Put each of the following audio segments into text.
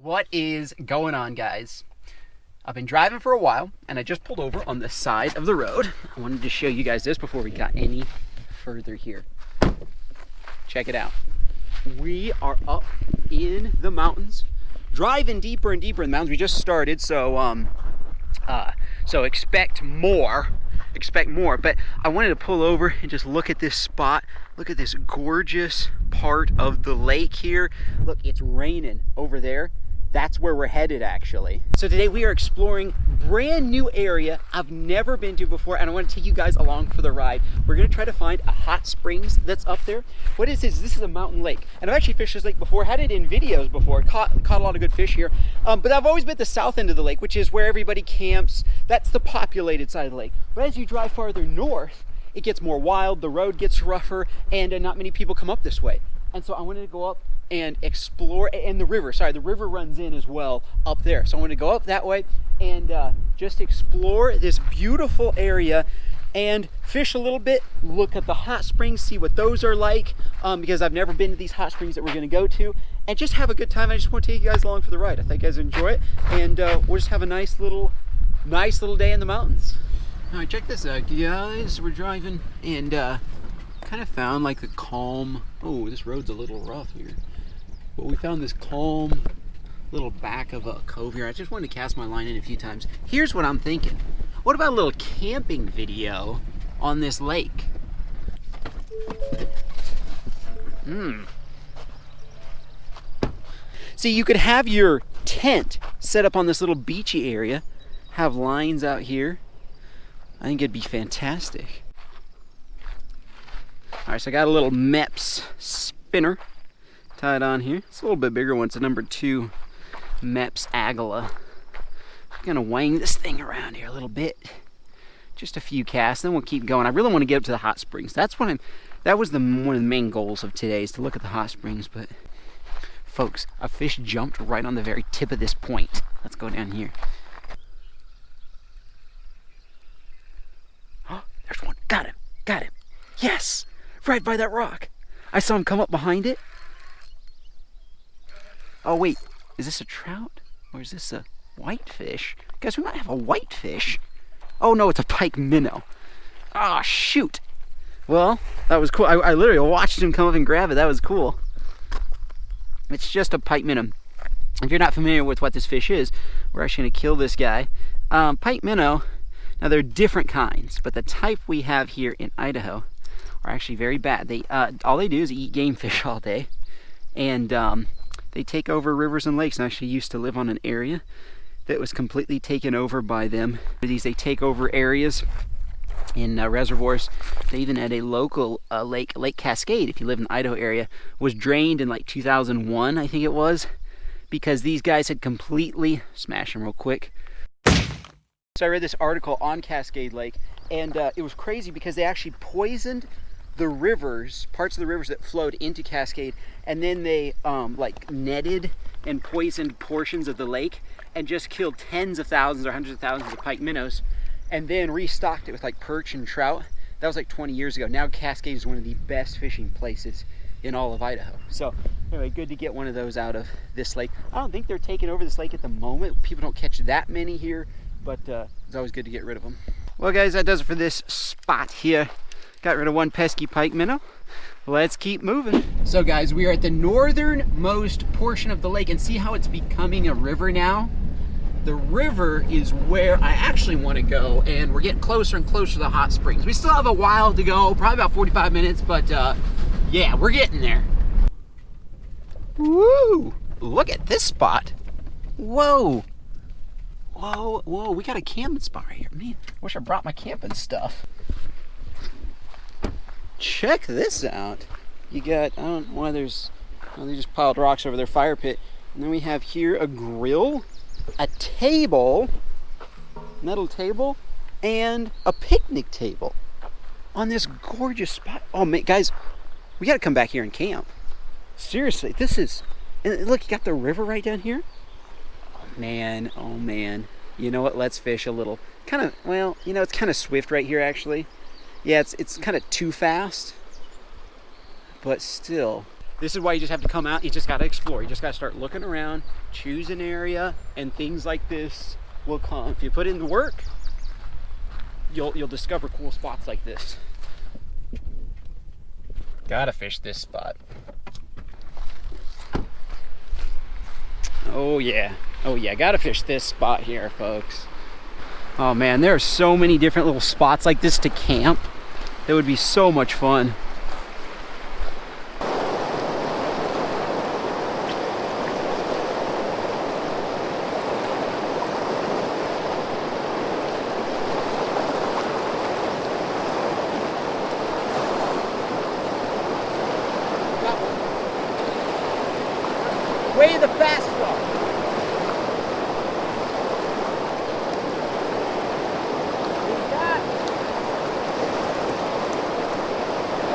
What is going on, guys? I've been driving for a while and I just pulled over on the side of the road. I wanted to show you guys this before we got any further here. Check it out. We are up in the mountains, driving deeper and deeper in the mountains. We just started, so expect more. But I wanted to pull over and just look at this spot. Look at this gorgeous part of the lake here. Look, it's raining over there. That's where we're headed, actually. So today we are exploring brand new area I've never been to before, and I want to take you guys along for the ride. We're gonna try to find a hot springs that's up there. What is this? This is a mountain lake, and I've actually fished this lake before, had it in videos before, caught a lot of good fish here. But I've always been at the south end of the lake, which is where everybody camps. That's the populated side of the lake. But as you drive farther north, it gets more wild, the road gets rougher, and not many people come up this way. And so I wanted to go up and explore, and the river runs in as well up there. So I want to go up that way and just explore this beautiful area and fish a little bit, look at the hot springs, see what those are like, because I've never been to these hot springs that we're going to go to, and just have a good time. I just want to take you guys along for the ride. I think you guys enjoy it, and we'll just have a nice little day in the mountains. All right, check this out, guys. We're driving and kind of found like the calm. Oh, this road's a little rough here. But we found this calm little back of a cove here. I just wanted to cast my line in a few times. Here's what I'm thinking. What about a little camping video on this lake? See, you could have your tent set up on this little beachy area, have lines out here. I think it'd be fantastic. All right, so I got a little Mepps spinner tied on here. It's a little bit bigger one. It's a number 2 Mepps Agala. I'm gonna wang this thing around here a little bit. Just a few casts, then we'll keep going. I really want to get up to the hot springs. That was one of the main goals of today, is to look at the hot springs. But folks, a fish jumped right on the very tip of this point. Let's go down here. Oh, there's one. Got him. Yes, right by that rock. I saw him come up behind it. Oh wait, is this a trout or is this a whitefish? Guys, we might have a whitefish. Oh no, it's a pike minnow. Ah, oh, shoot. Well, that was cool. I literally watched him come up and grab it. That was cool. It's just a pike minnow. If you're not familiar with what this fish is, we're actually gonna kill this guy. Pike minnow, now they're different kinds, but the type we have here in Idaho are actually very bad. All they do is eat game fish all day, and they take over rivers and lakes. And I actually used to live on an area that was completely taken over by them. They take over areas in reservoirs. They even had a local Lake Cascade, if you live in the Idaho area, was drained in like 2001, I think it was, because these guys had completely smashed them real quick. So I read this article on Cascade Lake, and it was crazy because they actually poisoned the rivers, parts of the rivers that flowed into Cascade, and then they like netted and poisoned portions of the lake and just killed tens of thousands or hundreds of thousands of pike minnows, and then restocked it with like perch and trout. That was like 20 years ago. Now Cascade is one of the best fishing places in all of Idaho. So anyway, good to get one of those out of this lake. I don't think they're taking over this lake at the moment. People don't catch that many here, but it's always good to get rid of them. Well guys, that does it for this spot here. Got rid of one pesky pike minnow. Let's keep moving. So guys, we are at the northernmost portion of the lake, and see how it's becoming a river now? The river is where I actually want to go, and we're getting closer and closer to the hot springs. We still have a while to go, probably about 45 minutes, but yeah, we're getting there. Woo! Look at this spot. Whoa. Whoa, we got a camping spot right here. Man, wish I brought my camping stuff. Check this out. You got, I don't know why they just piled rocks over their fire pit. And then we have here a grill, a table, metal table, and a picnic table on this gorgeous spot. Oh man, guys, we gotta come back here and camp. Seriously, this is, and look, you got the river right down here. Oh man. You know what, let's fish a little. Kind of, well, you know, it's kind of swift right here actually. Yeah, it's kind of too fast, but still. This is why you just have to come out. You just got to explore. You just got to start looking around, choose an area, and things like this will come. If you put in the work, you'll discover cool spots like this. Gotta fish this spot. Oh yeah, gotta fish this spot here, folks. Oh man, there are so many different little spots like this to camp. That would be so much fun. Way the fast one.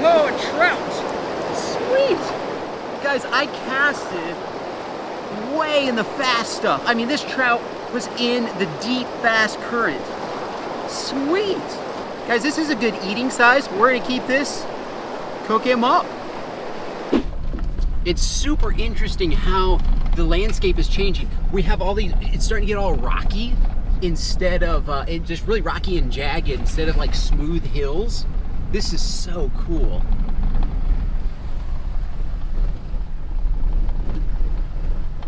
Oh, a trout. Sweet. Guys, I casted way in the fast stuff. I mean, this trout was in the deep, fast current. Sweet. Guys, this is a good eating size. We're gonna keep this, cook him up. It's super interesting how the landscape is changing. We have all these, it's starting to get all rocky instead of, just really rocky and jagged instead of like smooth hills. This is so cool.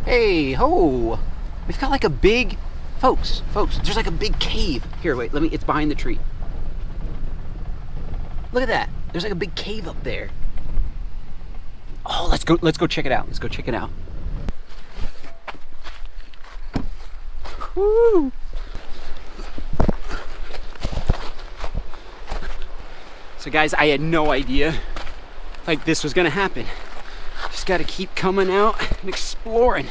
Hey, ho! We've got like a big, folks, there's like a big cave. Here, wait, it's behind the tree. Look at that. There's like a big cave up there. Oh, let's go check it out. Let's go check it out. Woo! So guys, I had no idea like this was gonna happen. Just gotta keep coming out and exploring.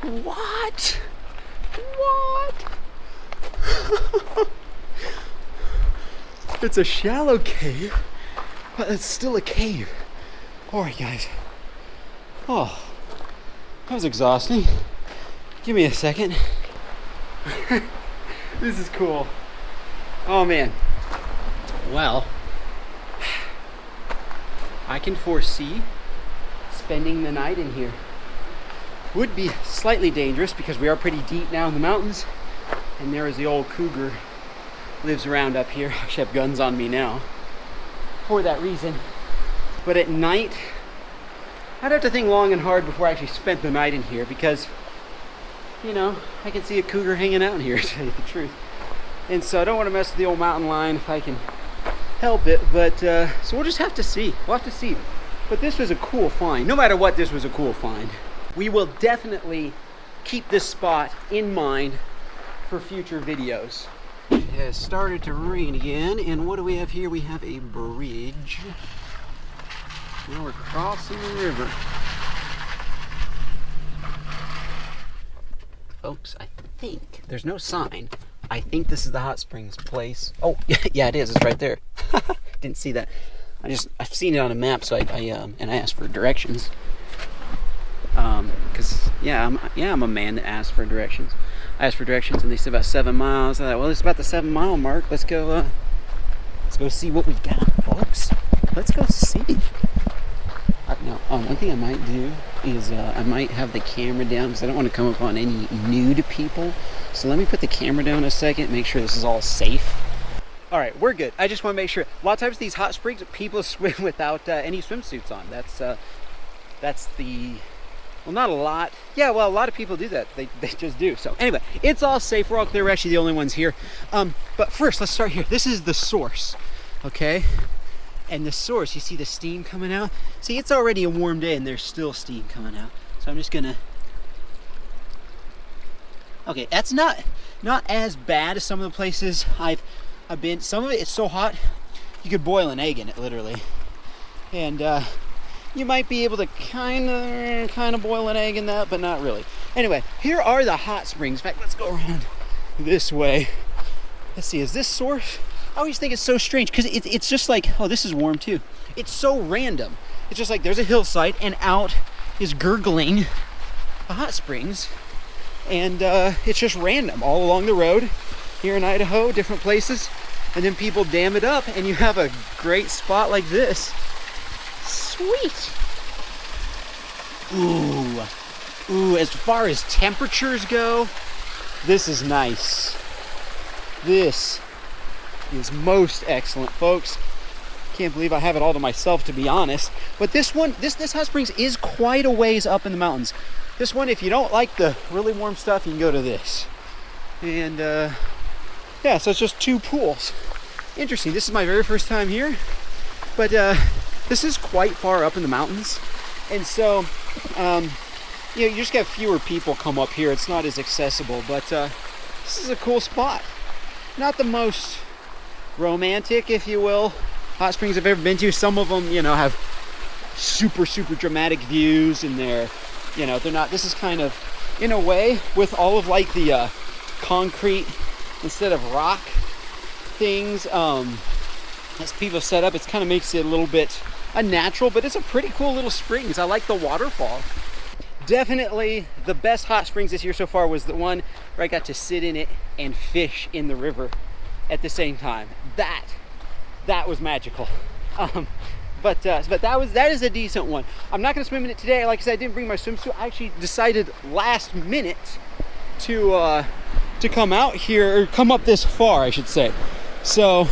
What? It's a shallow cave, but it's still a cave. All right, guys. Oh, that was exhausting. Give me a second. This is cool. Oh man. Well, I can foresee spending the night in here. Would be slightly dangerous because we are pretty deep now in the mountains, and there is the old cougar lives around up here. I actually have guns on me now for that reason. But at night, I'd have to think long and hard before I actually spent the night in here because, you know, I can see a cougar hanging out in here, to tell you the truth. And so I don't want to mess with the old mountain lion if I can help it. But so we'll just have to see. We'll have to see. But this was a cool find. No matter what, this was a cool find. We will definitely keep this spot in mind for future videos. It has started to rain again, and what do we have here? We have a bridge. Now we're crossing the river. Folks, I think there's no sign. I think this is the hot springs place. Oh, yeah, it is. It's right there. Didn't see that. I've seen it on a map, so I asked for directions. Cause I'm a man that asks for directions. I asked for directions, and they said about 7 miles. I thought, well, it's about the 7 mile mark. Let's go see what we got, folks. Let's go see. Now, one thing I might do is I might have the camera down because I don't want to come up on any nude people. So let me put the camera down a second, make sure this is all safe. All right, we're good. I just want to make sure. A lot of times these hot springs, people swim without any swimsuits on. That's the. Well, not a lot. Yeah, well, a lot of people do that. They just do. So anyway, it's all safe. We're all clear. We're actually the only ones here. But first, let's start here. This is the source, okay? And the source, you see the steam coming out? See, it's already a warm day and there's still steam coming out. So I'm just gonna... Okay, that's not as bad as some of the places I've been. Some of it is so hot, you could boil an egg in it, literally. And you might be able to kind of boil an egg in that, but not really. Anyway, here are the hot springs. In fact, let's go around this way. Let's see, is this source? I always think it's so strange because it's just like, oh, this is warm too. It's so random. It's just like there's a hillside and out is gurgling the hot springs. And it's just random all along the road here in Idaho, different places. and then people dam it up, and you have a great spot like this. Sweet. Ooh. Ooh, as far as temperatures go, this is nice. This is most excellent, folks. Can't believe I have it all to myself, to be honest. But this one, this hot springs is quite a ways up in the mountains. This one, if you don't like the really warm stuff, you can go to this. And yeah, so it's just 2 pools. Interesting. This is my very first time here, but this is quite far up in the mountains, and so you know, you just get fewer people come up here. It's not as accessible, but this is a cool spot. Not the most romantic, if you will, hot springs I've ever been to. Some of them, you know, have super dramatic views, and they're not. This is kind of, in a way, with all of like the concrete instead of rock things as people set up, it kind of makes it a little bit unnatural, but it's a pretty cool little springs. I like the waterfall. Definitely the best hot springs this year so far was the one where I got to sit in it and fish in the river at the same time. That was magical. But that is a decent one. I'm not going to swim in it today. Like I said, I didn't bring my swimsuit. I actually decided last minute to come out here, or come up this far, I should say. So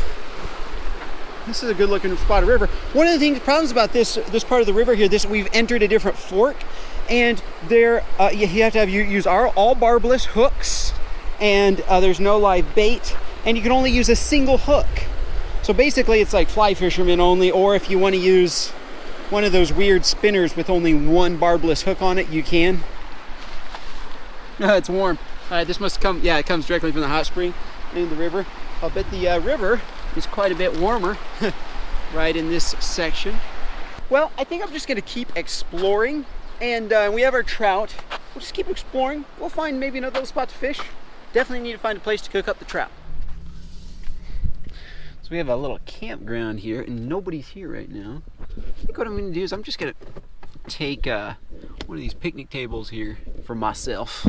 this is a good looking spot of river. One of the problems about this part of the river here, we've entered a different fork, and there you have to use all barbless hooks, and there's no live bait, and you can only use a single hook. So basically it's like fly fishermen only, or if you want to use one of those weird spinners with only one barbless hook on it, you can. No, it's warm. This must come, yeah, it comes directly from the hot spring in the river. I'll bet the river is quite a bit warmer right in this section. Well, I think I'm just gonna keep exploring, and we have our trout. We'll just keep exploring. We'll find maybe another little spot to fish. Definitely need to find a place to cook up the trout. So we have a little campground here, and nobody's here right now. I think what I'm gonna do is I'm just gonna take one of these picnic tables here for myself.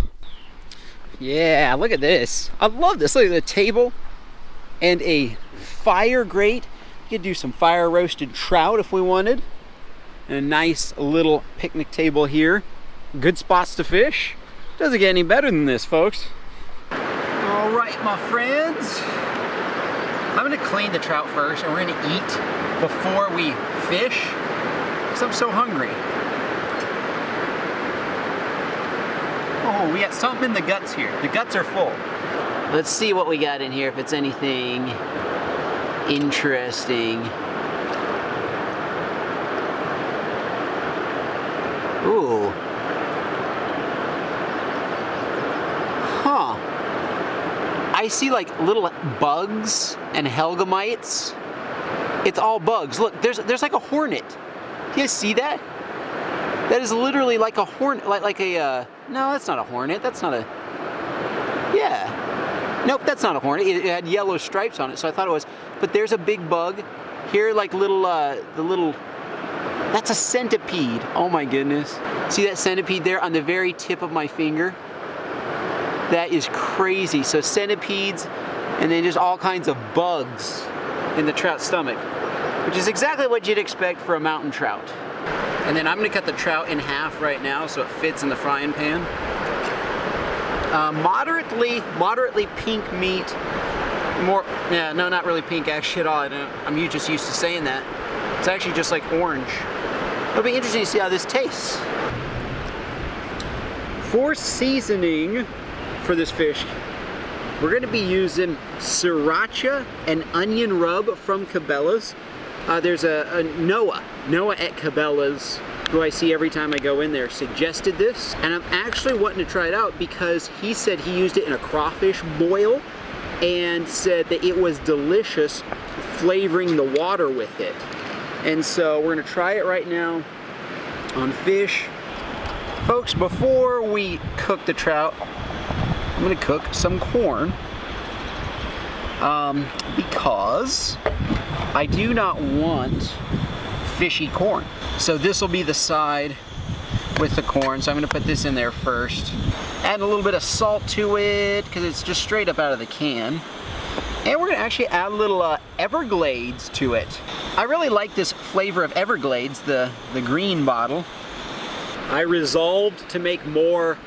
Yeah, look at this. I love this. Look at the table and a fire grate. You could do some fire roasted trout if we wanted. And a nice little picnic table here. Good spots to fish. Doesn't get any better than this, folks. All right, my friends. I'm gonna clean the trout first, and we're gonna eat before we fish, because I'm so hungry. Oh, we got something in the guts here. The guts are full. Let's see what we got in here, if it's anything interesting. Ooh. Huh. I see like little bugs and helgamites. It's all bugs. Look, there's like a hornet. Do you guys see that? That is literally like a hornet, like a, no, that's not a hornet. That's not a, yeah. Nope, that's not a hornet. It had yellow stripes on it, so I thought it was. But there's a big bug. Here, like little, that's a centipede. Oh my goodness. See that centipede there on the very tip of my finger? That is crazy. So centipedes, and then just all kinds of bugs in the trout's stomach, which is exactly what you'd expect for a mountain trout. And then I'm gonna cut the trout in half right now so it fits in the frying pan. Moderately pink meat. Yeah, no, not really pink actually at all. I'm just used to saying that. It's actually just like orange. It'll be interesting to see how this tastes. For seasoning for this fish, we're gonna be using sriracha and onion rub from Cabela's. There's a Noah at Cabela's, who I see every time I go in there, suggested this. And I'm actually wanting to try it out because he said he used it in a crawfish boil and said that it was delicious, flavoring the water with it. And so we're gonna try it right now on fish. Folks, before we cook the trout, I'm gonna cook some corn because I do not want fishy corn. So this will be the side with the corn. So I'm gonna put this in there first. Add a little bit of salt to it because it's just straight up out of the can. And we're gonna actually add a little Everglades to it. I really like this flavor of Everglades, the green bottle. I resolved to make more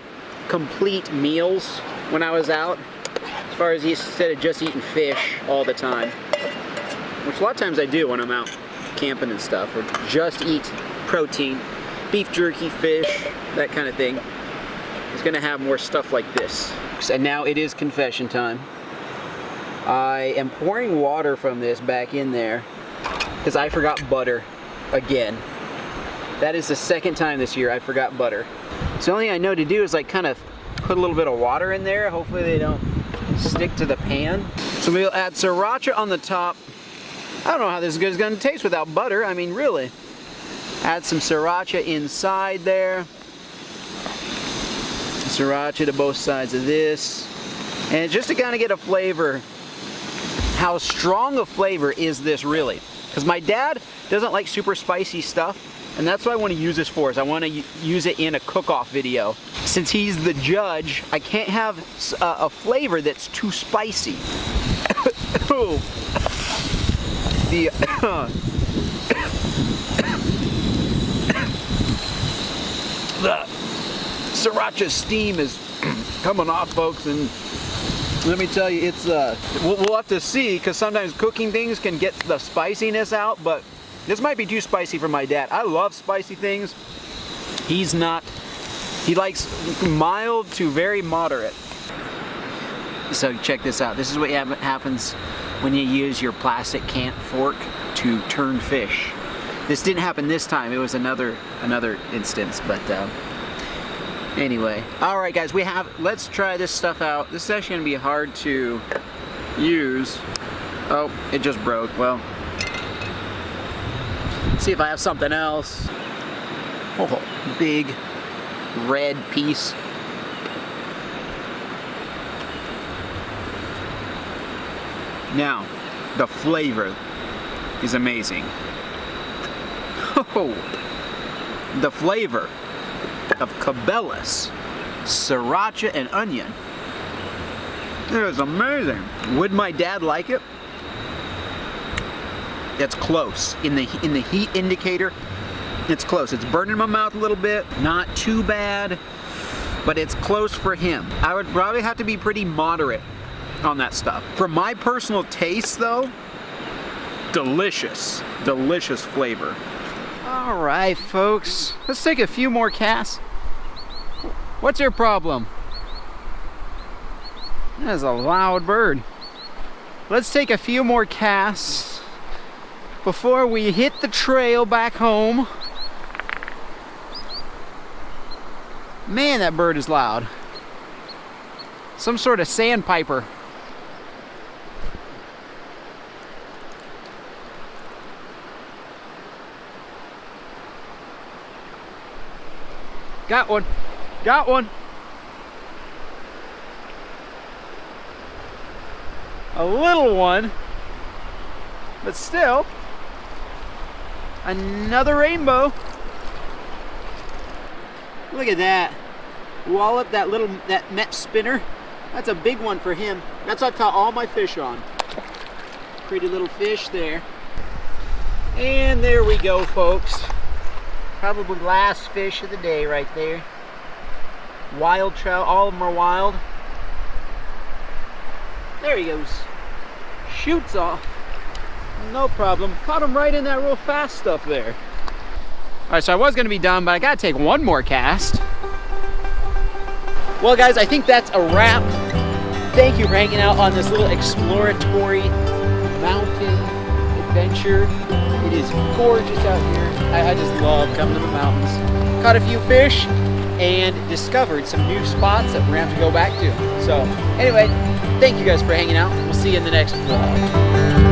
complete meals when I was out, as far as instead of just eating fish all the time, which a lot of times I do when I'm out camping and stuff, or just eat protein, beef jerky, fish, that kind of thing. It's gonna have more stuff like this. And now it is confession time. I am pouring water from this back in there because I forgot butter again. That is the second time this year I forgot butter. So the only thing I know to do is like kind of put a little bit of water in there. Hopefully they don't stick to the pan. So we'll add sriracha on the top. I don't know how this is going to taste without butter. I mean, really. Add some sriracha inside there. Sriracha to both sides of this. And just to kind of get a flavor, how strong a flavor is this really? Because my dad doesn't like super spicy stuff, and that's what I want to use this for, is I want to use it in a cook-off video. Since he's the judge, I can't have a flavor that's too spicy. The sriracha steam is coming off, folks, and let me tell you, it's we'll have to see, because sometimes cooking things can get the spiciness out, but this might be too spicy for my dad. I love spicy things. He's not. He likes mild to very moderate. So check this out. This is what happens when you use your plastic cant fork to turn fish. This didn't happen this time. It was another instance, but anyway. All right, guys, let's try this stuff out. This is actually gonna be hard to use. Oh, it just broke. Well, see if I have something else. Oh, big red piece. Now, the flavor is amazing. Oh, the flavor of Cabela's sriracha and onion. It is amazing. Would my dad like it? That's close. In the heat indicator, it's close. It's burning my mouth a little bit. Not too bad, but it's close for him. I would probably have to be pretty moderate on that stuff. For my personal taste though, delicious, delicious flavor. All right, folks, let's take a few more casts. What's your problem? That's a loud bird. Let's take a few more casts before we hit the trail back home. Man, that bird is loud. Some sort of sandpiper. Got one. Got one. A little one, but still another rainbow. Look at that. Wallop, that net spinner. That's a big one for him. That's what I caught all my fish on. Pretty little fish there. And there we go, folks. Probably last fish of the day right there. Wild trout, all of them are wild. There he goes. Shoots off. No problem. Caught him right in that real fast stuff there. Alright, so I was going to be done, but I got to take one more cast. Well, guys, I think that's a wrap. Thank you for hanging out on this little exploratory mountain adventure. It is gorgeous out here. I just love coming to the mountains. Caught a few fish and discovered some new spots that we're going to have to go back to. So, anyway, thank you guys for hanging out. We'll see you in the next vlog.